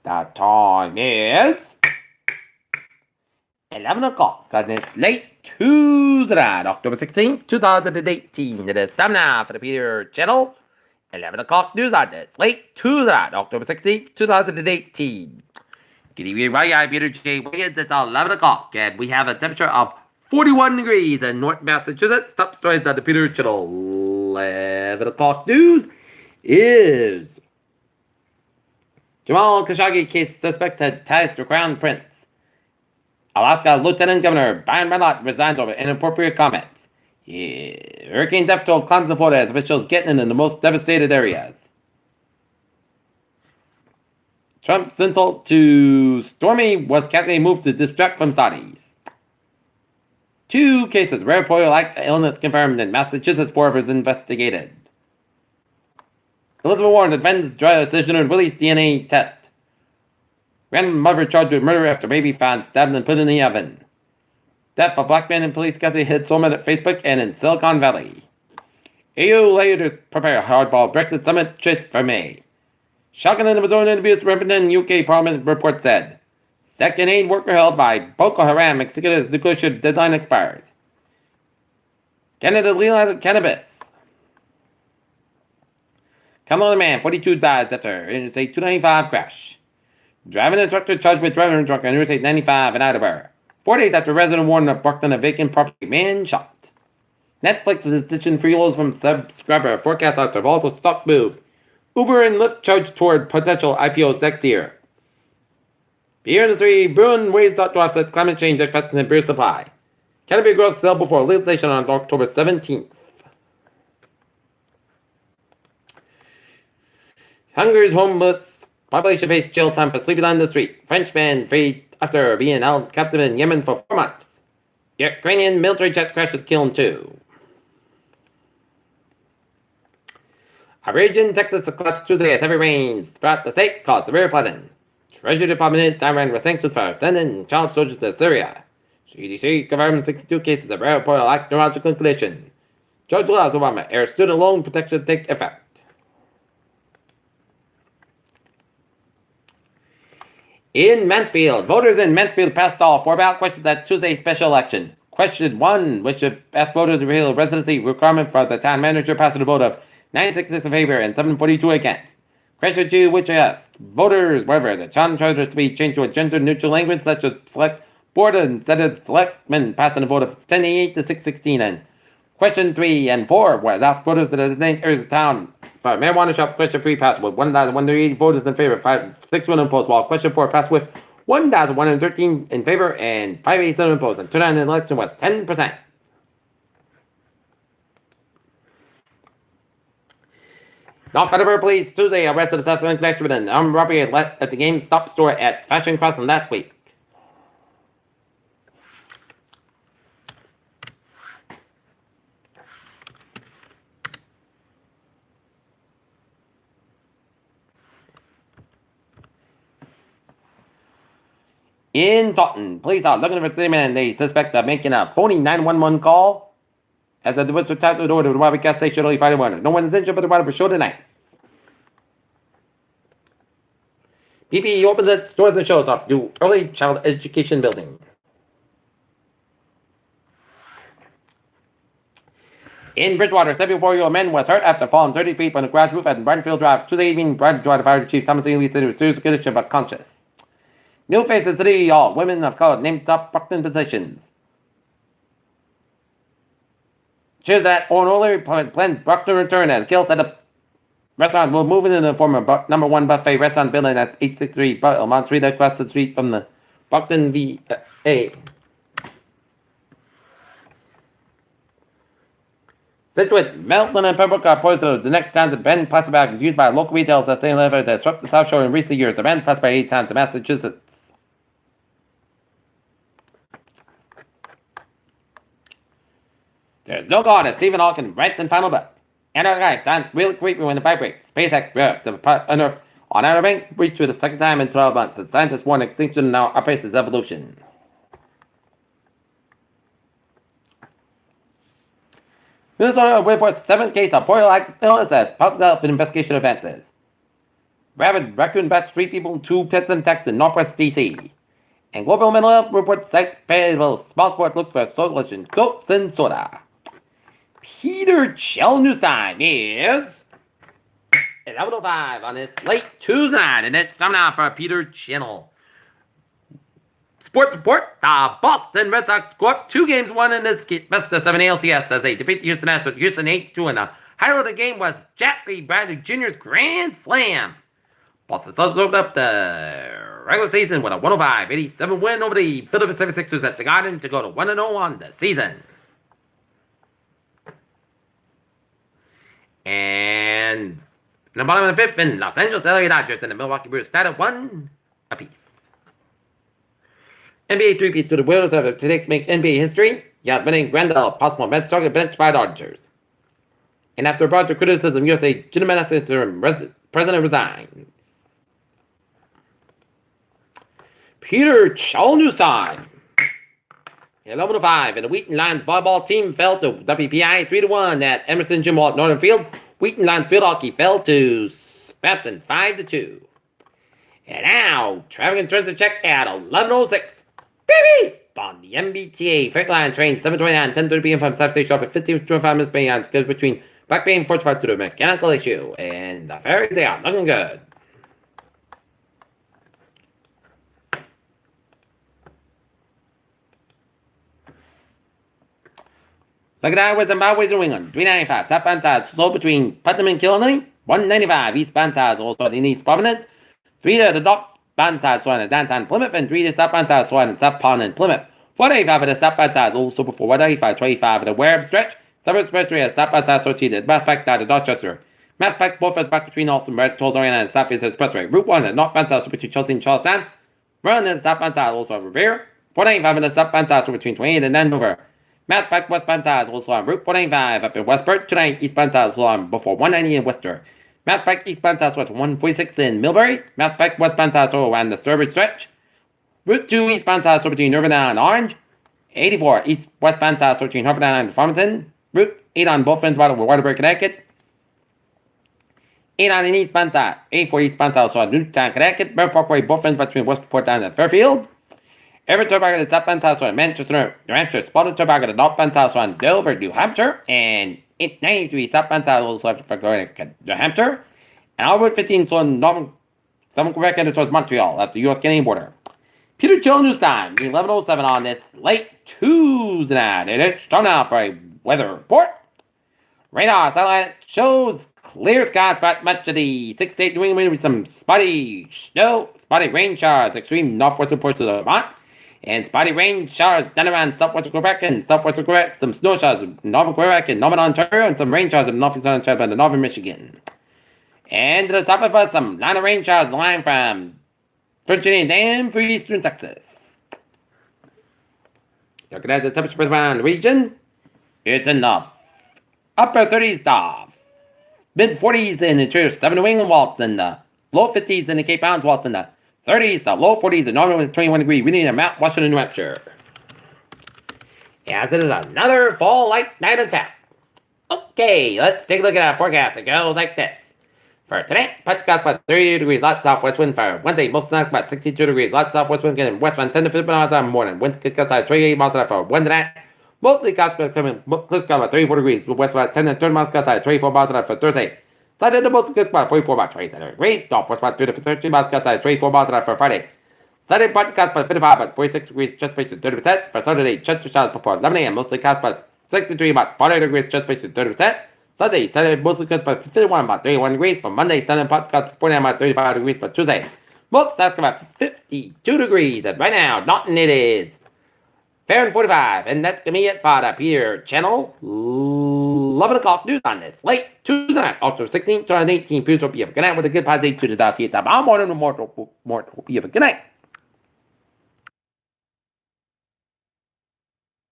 The time is 11 o'clock on this late Tuesday, October 16th, 2018. It is time now for the Peter Channel. 11 o'clock news on this late Tuesday, October 16th, 2018. Good evening, everybody. I'm Peter J. Wiggins. It's 11 o'clock, and we have a temperature of 41 degrees in North Massachusetts. Top stories on the Peter Channel. 11 o'clock news is Jamal Khashoggi case suspects had ties to Crown Prince. Alaska Lieutenant Governor Byron Bradlott resigns over inappropriate comments. Hurricane death toll climbs in Florida as officials getting in the most devastated areas. Trump's insult to Stormy was calculated move to distract from Saudis. 2 cases, rare polio-like illness confirmed in Massachusetts, 4 others investigated. Elizabeth Warren defends decision to release DNA test. Random mother charged with murder after baby found stabbed and put in the oven. Death of black man in police custody hit Solomon at Facebook and in Silicon Valley. EU leaders prepare hardball Brexit summit chase for May. Shocking and Amazonian abuse rampant in UK Parliament report said. Second aid worker held by Boko Haram executives negotiated deadline expires. Canada legalized cannabis. Kamala man, 42 dies after Interstate 295 crash. Driving a tractor charged with driving a truck on Interstate 95 in Attleboro. 4 days after resident warned of parked on a vacant property, man shot. Netflix is ditching freeloads from subscriber forecast after volatile stock moves. Uber and Lyft charge toward potential IPOs next year. Beer industry, brewing ways to offset climate change effects in beer supply. Cannabis growth sell before legalization on October 17th. Hungary's homeless population faced jail time for sleeping on the street. Frenchman freed after being held captive in Yemen for 4 months. Ukrainian military jet crashes killing 2. A region Texas collapsed Tuesday as heavy rains throughout the state caused severe flooding. Treasury Department Iran with sanctions for sending child soldiers to Syria. CDC confirmed 62 cases of rare polio-like neurological condition. George allows Obama air student loan protection take effect. In Mansfield, voters in Mansfield passed all 4 ballot questions at Tuesday's special election. Question 1, which asked voters to repeal residency requirement for the town manager, passed with a vote of 966 in favor and 742 against. Question 2, which asked voters whether the town charter to be changed to a gender-neutral language such as select board instead of selectmen, passed on a vote of 1088 to 616. And question 3 and 4 was asked voters to designate areas of town for marijuana shop. Question 3 passed with 1,180 voters in favor, 561 opposed, while question 4 passed with 1,113 in favor and 587 opposed, and turnout in the election was 10%. North Federal Police Tuesday arrested a suspect in connection with an armed robbery at the GameStop store at Fashion Crossing last week. In Taunton, police are looking for a city man they suspect of making a phony 911 call. As the witness tapped the door to the robbery gas station early Friday morning. No one is injured, but the robber was showed a knife. PPE opens its doors and shows off new early child education building. In Bridgewater, 74-year-old man was hurt after falling 30 feet from the garage roof at Brentfield Drive. Tuesday evening, Bridgewater Fire Chief Thomas Lee said he was seriously condition but conscious. New faces City Hall. Women of color named top Brockton positions. Cheers that Ornery plans Brockton return as Gil said the restaurant will move into the former #1 buffet restaurant building at 863 Belmont Street across the street from the Brockton VA. Situate, Melton, and Pembroke are poised to the next times the banned plastic bag is used by local retailers as they effort to disrupt the South Shore in recent years. The ban's passed by 8 times in Massachusetts. There's no God, as Stephen Hawking writes in final book. Antarctica sounds really creepy when it vibrates. SpaceX reacts to unearth on Outer Banks breach for the second time in 12 months, as scientists warn extinction now outpaces evolution. Minnesota reports 7th case of polio-like illness as public health investigation advances. Rabid raccoon bats 3 people, 2 pets and attacks in Northwest DC. And Global Mental Health Report cites well, small sport looks for solution, goats and soda. Peter Chell News Time is 11:05 on this late Tuesday night, and it's time now for Peter Channel. Sports report, the Boston Red Sox scored 2 games won in this best of 7 ALCS as they defeat the Houston Astros, Houston 8-2, and the highlight of the game was Jackie Bradley Jr.'s grand slam. Boston Celtics opened up the regular season with a 105-87 win over the Philadelphia 76ers at the Garden to go to 1-0 on the season. And in the bottom of the 5th, in Los Angeles LA Dodgers and the Milwaukee Brewers tied at 1 apiece. NBA 3-peat to the Wheelers of today to make NBA history. Yasmani Grandal, possible bench target benched by Dodgers. And after a broad criticism, USA legitimate interim president resigns. Peter Chall News Time. 11:05, and the Wheaton Lions volleyball team fell to WPI 3-1 at Emerson Jim Hall at Northern Field. Wheaton Lions field hockey fell to Spatson 5-2. And now, traffic and transit check at 11:06. Baby! On the MBTA Freight Line train 729, 10:30 p.m. from South Station up at 15:25 minutes beyond scheduled between Back Bay and Fort Spot to the mechanical issue. And the ferries, they are looking good. Look at that with Zimbabwe, New England. 395. Southbound side slow between Putnam and Killarney. 195. Eastbound side also in East Providence. 3 to the northbound side slow in downtown Plymouth. And 3 to the southbound side slow in South Pond and Plymouth. 485 at the southbound side also before 185. 25 at the Wareham stretch. Suburb Expressway at southbound side slow to the Mass Pike to Dorchester. Mass Pike both as back between Austin Red Tolls Oriental and Southeast Expressway. Route 1 at northbound side slow between Chelsea and Charlestown. Run at the southbound side also at Revere. 485 at the southbound side slow between 28 and Denver. Mass Pike westbound side is also on Route 495 up in Westport. Tonight, eastbound side is on before 190 in Worcester. Mass Pike eastbound side is 146 in Millbury. Mass Pike westbound side is around the Sturbridge stretch. Route 2 eastbound side is between Irvine and Orange. 84 east westbound side is between Harvard and Farmington. Route 8 on both ends of Waterbury, Connecticut. 8 on the eastbound side. 84 eastbound side is on Newtown, Connecticut. Bear Parkway both ends between Westport down and Fairfield. Everett Tobacco, the southbound side on Manchester, New Hampshire. Spotted Tobacco, the northbound side on Dover, New Hampshire. And 93 southbound side also for New Hampshire. And Albert 15 on Northern, Southern Quebec and towards Montreal at the U.S. Canadian border. Peter Chall News Time, 11:07 on this late Tuesday night. And it's time now for a weather report. Radar satellite shows clear skies throughout much of the 6-state New England with some spotty snow, spotty rain showers, extreme northwestern portions of Vermont. And spotty rain showers down around southwestern Quebec and southwestern Quebec. Some snow showers in northern Quebec and northern Ontario. And some rain showers in northwestern Ontario and northern Michigan. And to the south of us, some line of rain showers lying from Virginia down through eastern Texas. Looking at the temperature around the region, it's in the upper 30s to mid 40s in the interior 7 New England waltz and the low 50s in the Cape Mountains waltz and the 30s to low 40s and northern 21 degree reading in Mount Washington, New Hampshire. As it is another fall light night in town. Okay, let's take a look at our forecast. It goes like this. For today, Pentecost about 30 degrees, lots southwest wind. For Wednesday, most nights about 62 degrees, lots southwest wind, and westbound 10 to 15 miles an hour in the morning. Winds kick outside 28 miles an hour for Wednesday night. Mostly clouds coming, clear sky about 34 degrees, west about 10 to 30 miles outside 24 miles an hour for Thursday. Saturday, the most good spot 44 about 27 degrees, northwest about 3 to 13 miles outside 24 miles an hour for Friday. Saturday, Pentecost about 55 about 46 degrees, just to 30%. For Saturday, chance of showers before 11 a.m., mostly clouds about 63 about 40 degrees, just to 30%. Sunday, mostly clouds about 51 about 31 degrees. For Monday, Sunday, Pentecost 49 about 35 degrees. For Tuesday, most clouds about 52 degrees. And right now, Norton it is fair and 45. And that's going to be it for the Peter Channel 11 o'clock news on this late Tuesday night, October 16, 2018. Please hope you have a good night with a good positive to the dossier. Tomorrow morning, more. Hope you have a good night.